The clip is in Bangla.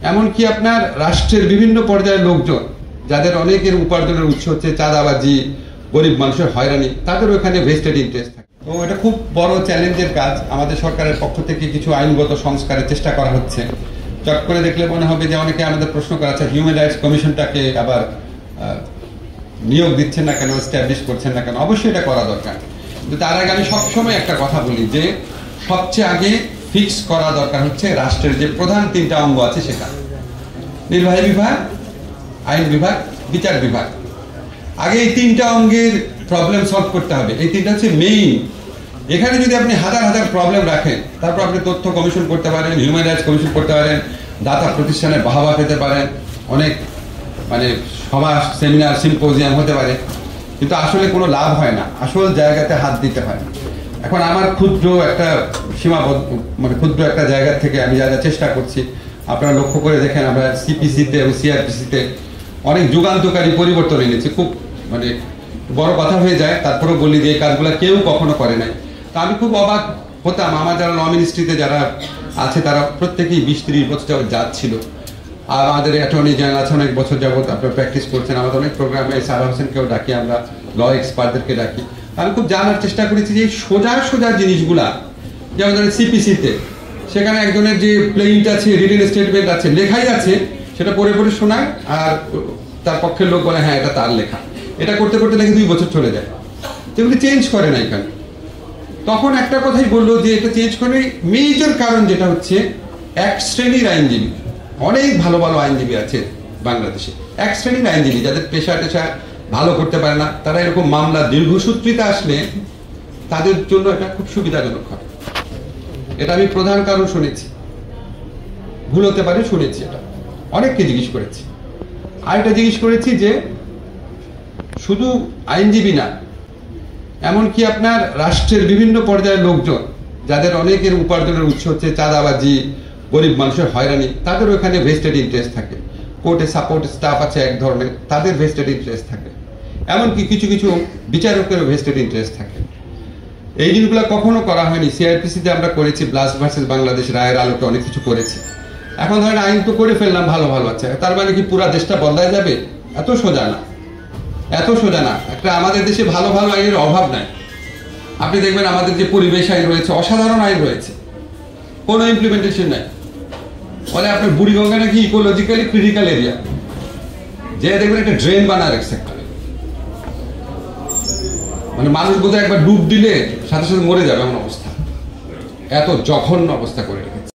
এমনকি আপনার রাষ্ট্রের বিভিন্ন পর্যায়ের লোকজন যাদের অনেকের উপার্জনের উৎস হচ্ছে চাঁদাবাজি, গরিব মানুষের হয়রানি, তাদের ওখানে ভেস্টেড ইন্টারেস্ট থাকে। তো এটা খুব বড় চ্যালেঞ্জের কাজ। আমাদের সরকারের পক্ষ থেকে কিছু আইনগত সংস্কারের চেষ্টা করা হচ্ছে। চট করে দেখলে মনে হবে যে অনেকে আমাদের প্রশ্ন করা আছে, হিউম্যান রাইটস কমিশনটাকে আবার নিয়োগ দিচ্ছেন না কেন, এস্টাবলিশ করছেন না কেন? অবশ্যই এটা করা দরকার, কিন্তু তার আগে আমি সবসময় একটা কথা বলি যে সবচেয়ে আগে ফিক্স করা দরকার হচ্ছে রাষ্ট্রের যে প্রধান তিনটা অঙ্গ আছে, সেটা নির্বাহী বিভাগ, আইন বিভাগ, বিচার বিভাগ। আগে এই তিনটা অঙ্গের প্রবলেম সলভ করতে হবে। এই তিনটা হচ্ছে মেইন। এখানে যদি আপনি হাজার হাজার প্রবলেম রাখেন, তারপর আপনি তথ্য কমিশন করতে পারেন, হিউম্যান রাইটস কমিশন করতে পারেন, দাতা প্রতিষ্ঠানের বাহবা পেতে পারেন, অনেক সভা, সেমিনার, সিম্পোজিয়াম হতে পারে, কিন্তু আসলে কোনো লাভ হয় না। আসল জায়গাতে হাত দিতে হয় না। এখন আমার ক্ষুদ্র একটা সীমাবদ্ধ ক্ষুদ্র একটা জায়গা থেকে আমি যা চেষ্টা করছি, আপনারা লক্ষ্য করে দেখেন আমরা সিপিসিতে এবং সিআরপিসিতে অনেক যুগান্তকারী পরিবর্তন এনেছি। খুব বড় কথা হয়ে যায়, তারপরেও বলি যে এই কাজগুলো কেউ কখনো করে নাই। তা আমি খুব অবাক হতাম, আমার যারা ল মিনিস্ট্রিতে যারা আছে তারা প্রত্যেকেই 20-30 বছর যাবত যাচ্ছিল। আর আমাদের অ্যাটর্নি জেনারেল আছে, অনেক বছর যাবত আপনারা প্র্যাকটিস করছেন। আমাদের অনেক প্রোগ্রামে সারা হোসেনকেও ডাকি, আমরা ল এক্সপার্টদেরকে ডাকি। আমি খুব জানার চেষ্টা করেছি যে সোজা সোজা জিনিসগুলা, যেমন ধরেন সিপিসিতে সেখানে একজনের যে প্লেইন্ট আছে, রিটেন স্টেটমেন্ট আছে, লেখাই আছে, সেটা পড়ে পড়ে শোনায়, আর তার পক্ষের লোক বলে হ্যাঁ এটা তার লেখা। এটা করতে করতে নাকি 2 বছর চলে যায়, যেগুলি চেঞ্জ করে না এখানে। তখন একটা কথাই বললো যে এটা চেঞ্জ করে মেজর কারণ যেটা হচ্ছে এক শ্রেণীর আইনজীবী, অনেক ভালো ভালো আইনজীবী আছে বাংলাদেশে, এক শ্রেণীর আইনজীবী যাদের পেশা টেশা ভালো করতে পারে না, তারা এরকম মামলা দীর্ঘসূত্রিতা আসলে তাদের জন্য এটা খুব সুবিধাজনক হয়। এটা আমি প্রধান কারণ শুনেছি, ভুল হতে পারে, শুনেছি। এটা অনেককে জিজ্ঞেস করেছি। আর এটা জিজ্ঞেস করেছি যে শুধু আইনজীবী না, এমনকি আপনার রাষ্ট্রের বিভিন্ন পর্যায়ের লোকজন যাদের অনেকের উপার্জনের উৎস হচ্ছে চাঁদাবাজি, গরিব মানুষের হয়রানি, তাদের ওখানে ভেস্টেড ইন্টারেস্ট থাকে। কোর্টে সাপোর্ট স্টাফ আছে এক ধরনের, তাদের ভেস্টেড ইন্টারেস্ট থাকে। এমনকি কিছু কিছু বিচারকেরও ভেস্টেড ইন্টারেস্ট থাকে। এই জিনিসগুলো কখনো করা হয়নি। সিআরপিসিতে আমরা করেছি, ব্লাস্ট ভার্সেস বাংলাদেশ রায়ের আলোকে অনেক কিছু করেছি। এখন ধরেন আইন তো করে ফেললাম, ভালো ভালো আছে, তার মানে কি পুরা দেশটা বদলায় যাবে? এত সোজা না, এত সোজা না। একটা আমাদের দেশে ভালো ভালো আইনের অভাব নাই। আপনি দেখবেন আমাদের যে পরিবেশ আইন রয়েছে, অসাধারণ আইন রয়েছে, কোনো ইমপ্লিমেন্টেশন নাই। বলে আপনার বুড়িগঙ্গা নাকি ইকোলজিক্যালি ক্রিটিক্যাল এরিয়া, যে দেখবেন একটা ড্রেন বানা রাখছে, মানুষ বোধহয় একবার ডুব দিলে সাথে সাথে মরে যাবে এমন অবস্থা, এত জঘন্য অবস্থা করে